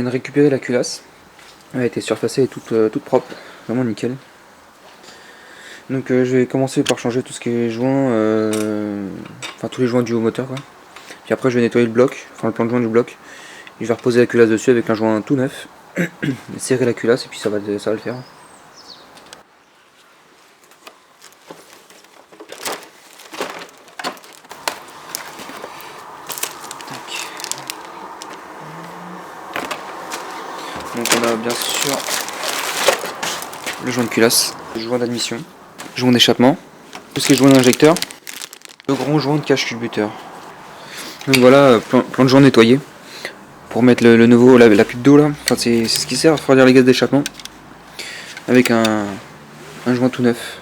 viens de récupérer la culasse. Elle a été surfacée et toute propre, vraiment nickel. Donc je vais commencer par changer tout ce qui est joint, enfin tous les joints du haut moteur quoi. Puis après je vais nettoyer le bloc, enfin le plan de joint du bloc. Et je vais reposer la culasse dessus avec un joint tout neuf. Serrer la culasse et puis ça va le faire. Donc on a bien sûr le joint de culasse, le joint d'admission, le joint d'échappement, tout ce qui est joint d'injecteur, le grand joint de cache culbuteur. Donc voilà, plein de joints nettoyés pour mettre le nouveau, la pub d'eau là, enfin c'est ce qui sert à refroidir les gaz d'échappement avec un joint tout neuf.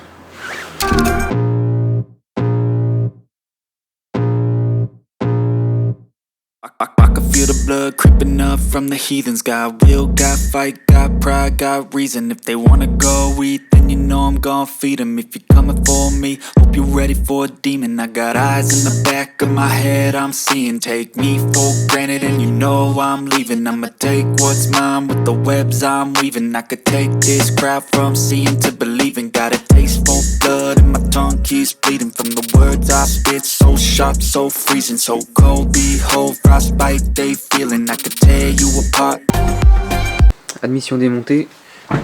I can feel the blood creeping up from the heathens. Got will, got fight, got pride, got reason. If they wanna go eat, then you know I'm gon' feed them. If you're coming for me, hope you're ready for a demon. I got eyes in the back of my head, I'm seeing. Take me for granted and you know I'm leaving. I'ma take what's mine with the webs I'm weaving. I could take this crowd from seeing to believing. Got a taste for blood and my tongue keeps bleeding. From the words I spit, so sharp, so freezing. So cold, behold, frostbite they feeling. I could tear you apart. Admission démontée.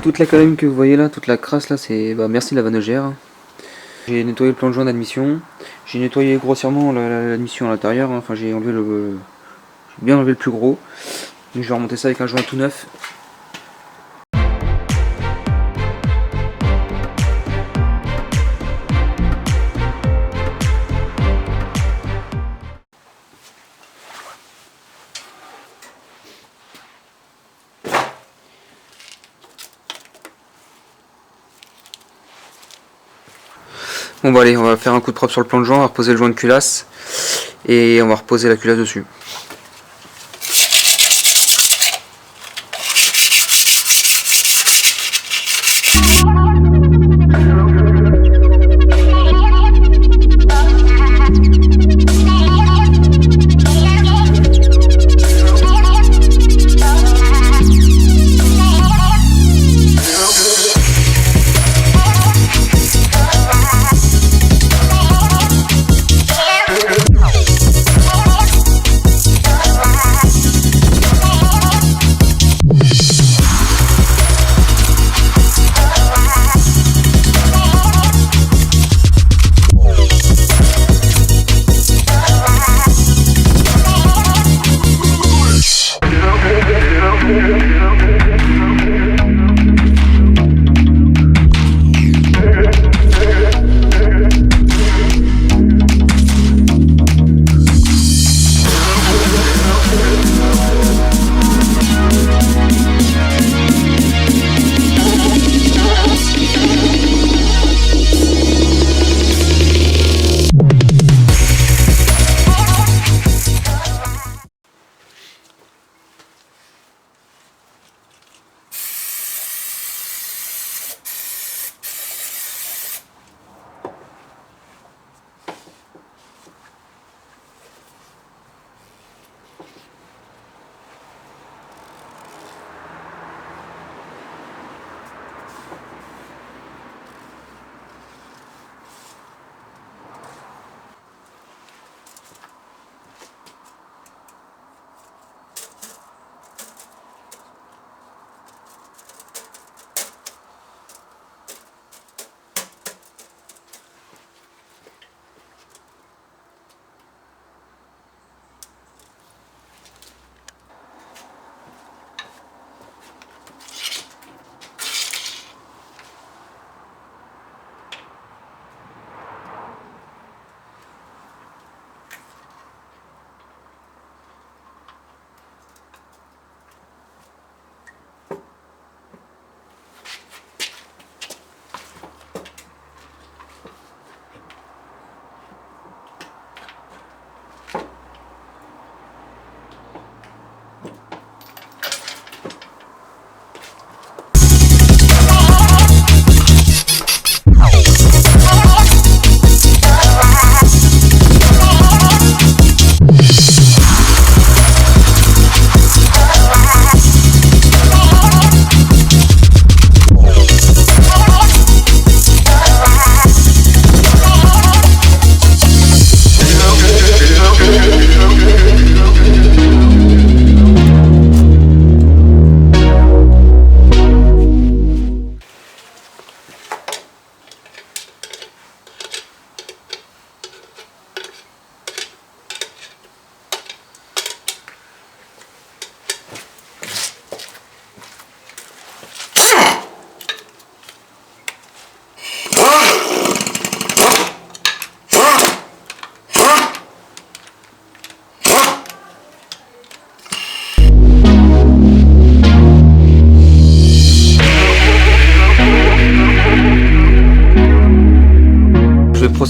Toute la colonne que vous voyez là, toute la crasse là, c'est merci la vanogère. J'ai nettoyé le plan de joint d'admission. J'ai nettoyé grossièrement l'admission à l'intérieur. Enfin j'ai enlevé j'ai bien enlevé le plus gros. Donc je vais remonter ça avec un joint tout neuf. Bon bah allez, on va faire un coup de propre sur le plan de joint, on va reposer le joint de culasse et on va reposer la culasse dessus.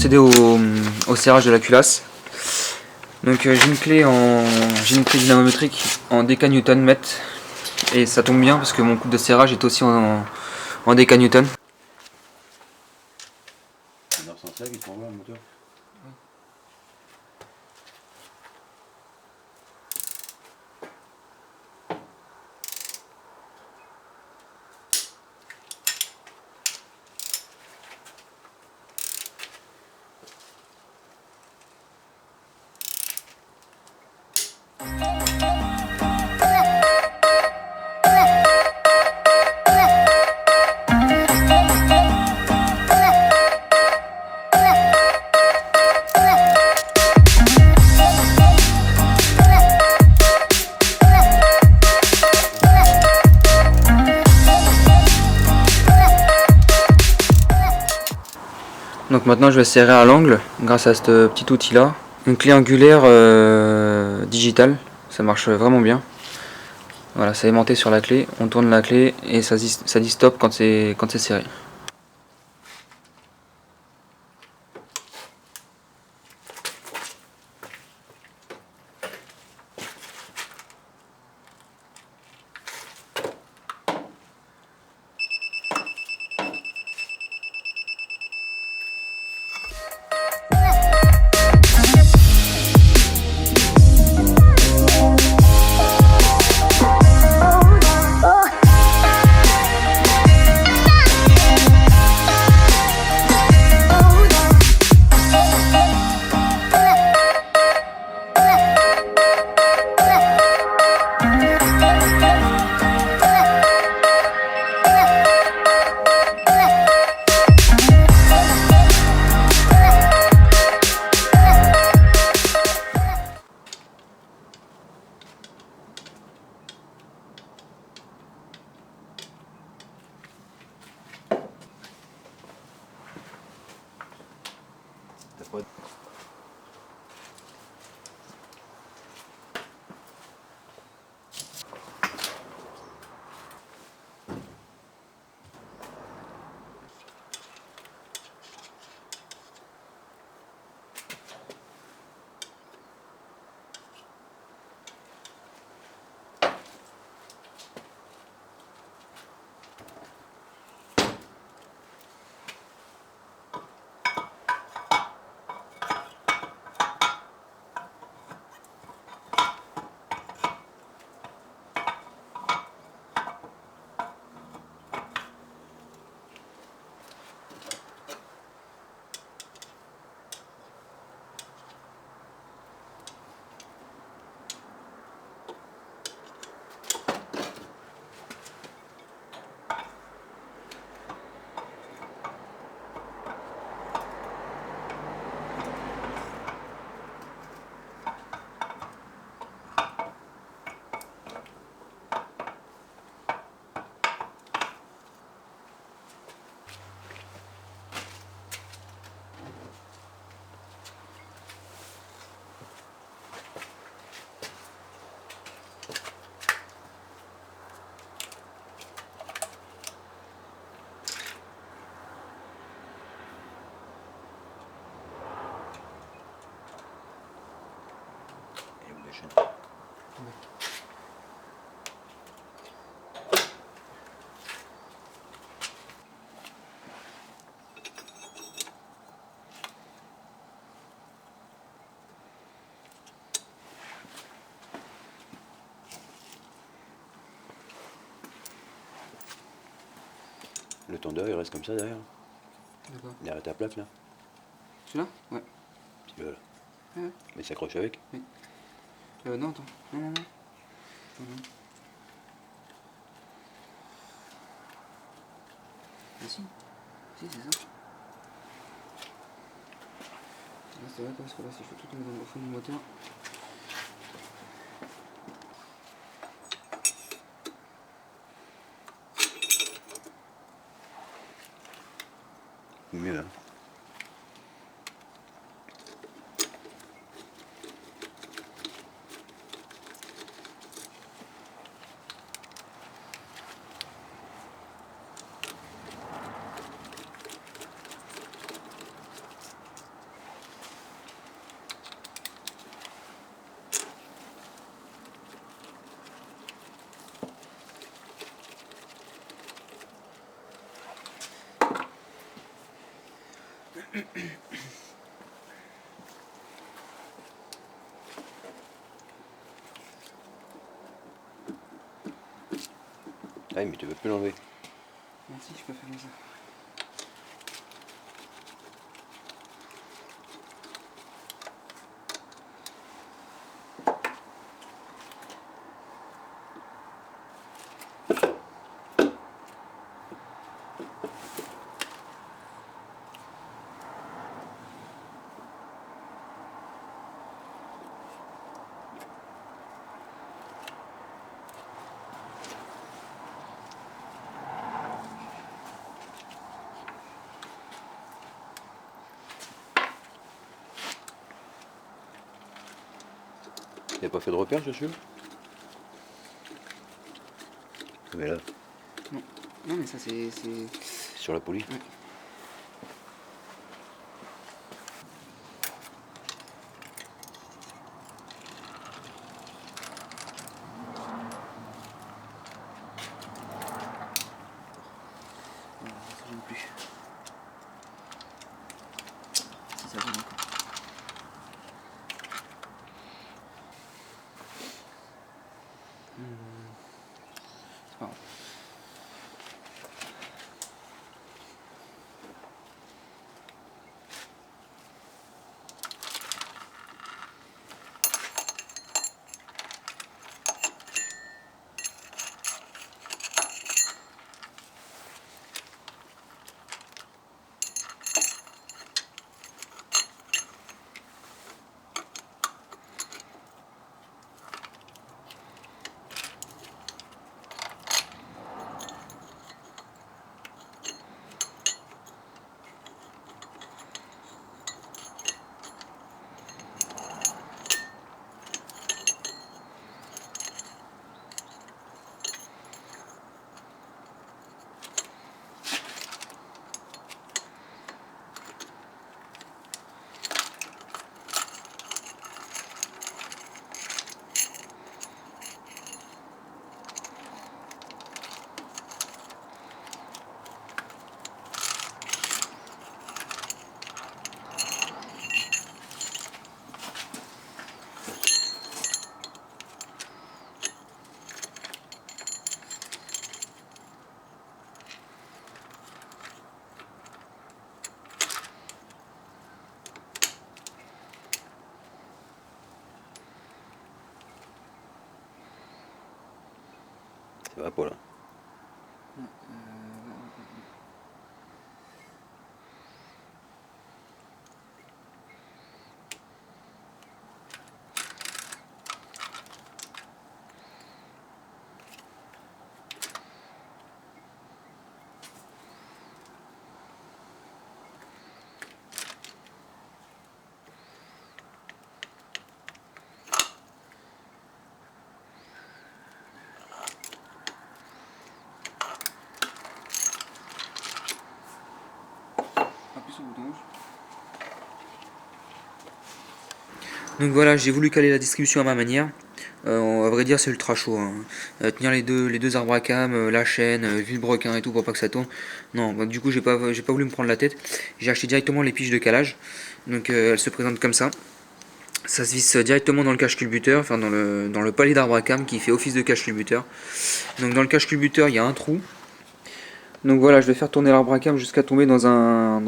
procéder au serrage de la culasse. Donc j'ai une clé dynamométrique en décanewton et ça tombe bien parce que mon couple de serrage est aussi en décanewton. C'est un sens qui s'envoie le moteur. Donc maintenant je vais serrer à l'angle grâce à ce petit outil là. Une clé angulaire digitale, ça marche vraiment bien. Voilà, c'est aimanté sur la clé, on tourne la clé et ça dit stop quand c'est serré. Le tondeur il reste comme ça derrière. D'accord. Derrière ta plaque là. Celui-là? Ouais. Puis voilà. Ouais. Mais ça accroche avec. Oui. Non, attends. Non, non, non. Non, non. Ah, si. Si, c'est ça. Là, c'est vrai parce que là, si je fais tout au fond du moteur. Mieux là. Ah, mais tu veux plus l'enlever. Merci, je peux faire comme ça. Il n'a pas fait de repère dessus? Mais là, Non, non mais ça c'est... sur la poulie. Ouais. Ça gêne plus. Si ça gêne encore. C'est pas grave. Ça va pas là. Appuie sur le bouton rouge. Donc voilà, j'ai voulu caler la distribution à ma manière. À vrai dire, c'est ultra chaud, hein. Tenir les deux arbres à cam, la chaîne, vilebrequin et tout pour pas que ça tourne. Non, donc du coup, j'ai pas voulu me prendre la tête. J'ai acheté directement les piges de calage. Donc elles se présentent comme ça. Ça se visse directement dans le cache-culbuteur, enfin dans le palier d'arbre à cam qui fait office de cache-culbuteur. Donc dans le cache-culbuteur, il y a un trou. Donc voilà, je vais faire tourner l'arbre à cam jusqu'à tomber dans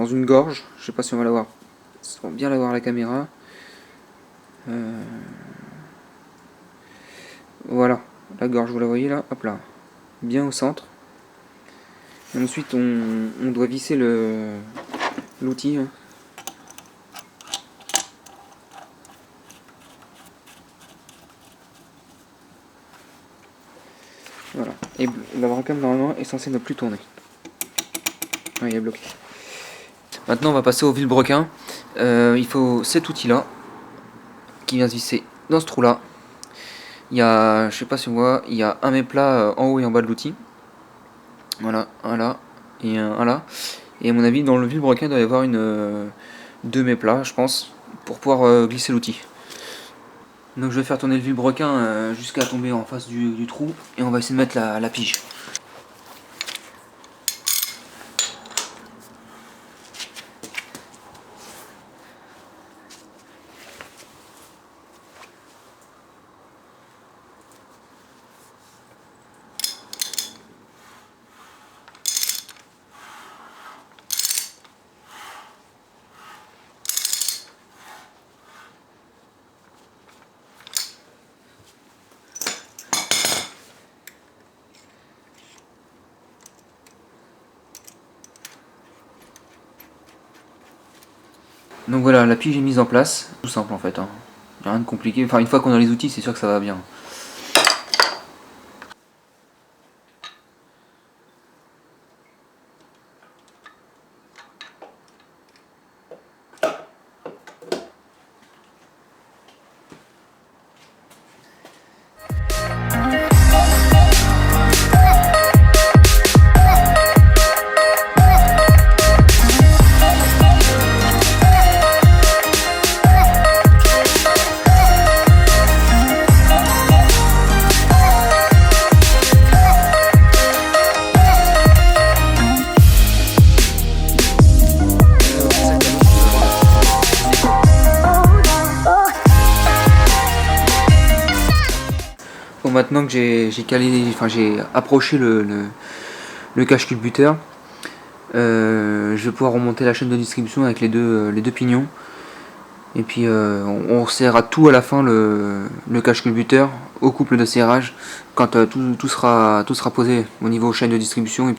une gorge. Je sais pas si on va la voir. On va bien la voir à la caméra. Voilà, la gorge, vous la voyez là, hop là, bien au centre. Et ensuite, on doit visser l'outil. Hein. Voilà, et la bracam normalement est censée ne plus tourner. Ah, il est bloqué. Maintenant, on va passer au vilebrequin. Il faut cet outil là qui vient se visser dans ce trou là. Il y a, je sais pas si on voit, il y a un méplat en haut et en bas de l'outil. Voilà, un là et un là. Et à mon avis, dans le vilebrequin, il doit y avoir deux méplats, je pense, pour pouvoir glisser l'outil. Donc je vais faire tourner le vilebrequin jusqu'à tomber en face du trou et on va essayer de mettre la pige. Donc voilà, la pige est mise en place, tout simple en fait, hein. Rien de compliqué, enfin une fois qu'on a les outils c'est sûr que ça va bien. Bon, maintenant que j'ai approché le cache culbuteur, je vais pouvoir remonter la chaîne de distribution avec les deux pignons. Et puis on serrera tout à la fin le cache culbuteur au couple de serrage quand tout sera posé au niveau chaîne de distribution.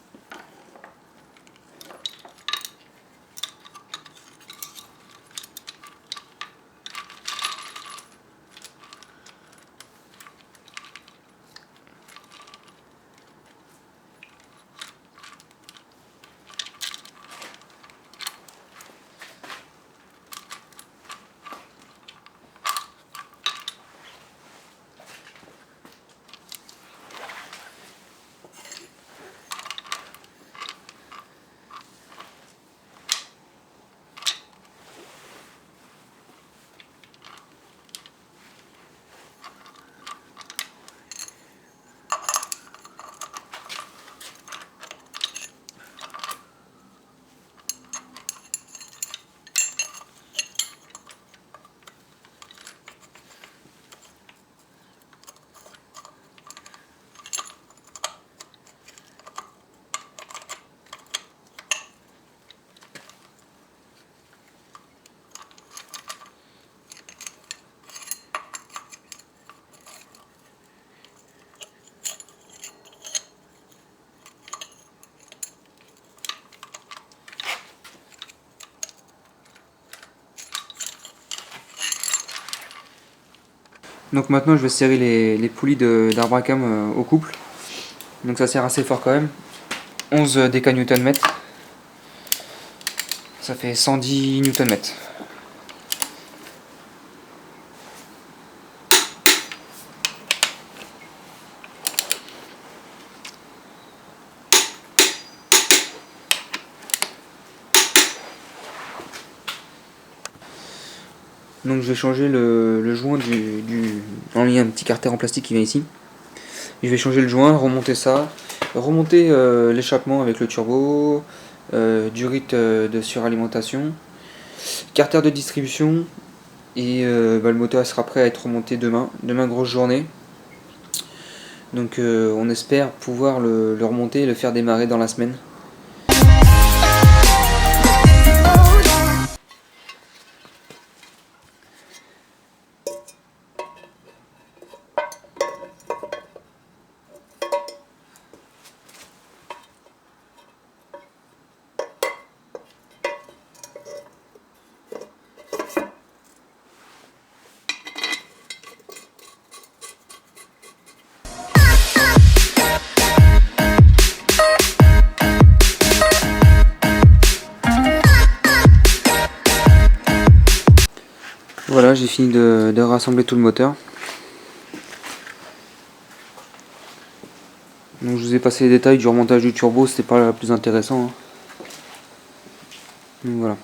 Donc maintenant je vais serrer les poulies d'arbre à cam au couple. Donc ça serre assez fort quand même. 11 déca-Newton-mètres. Ça fait 110 Newton-mètres. Donc je vais changer le joint il y a un petit carter en plastique qui vient ici. Je vais changer le joint, remonter ça, remonter l'échappement avec le turbo, du rythme de suralimentation, carter de distribution, et le moteur sera prêt à être remonté demain. Demain, grosse journée. Donc on espère pouvoir le remonter et le faire démarrer dans la semaine. Voilà, j'ai fini de rassembler tout le moteur. Donc je vous ai passé les détails du remontage du turbo, c'était pas le plus intéressant, hein. Donc voilà.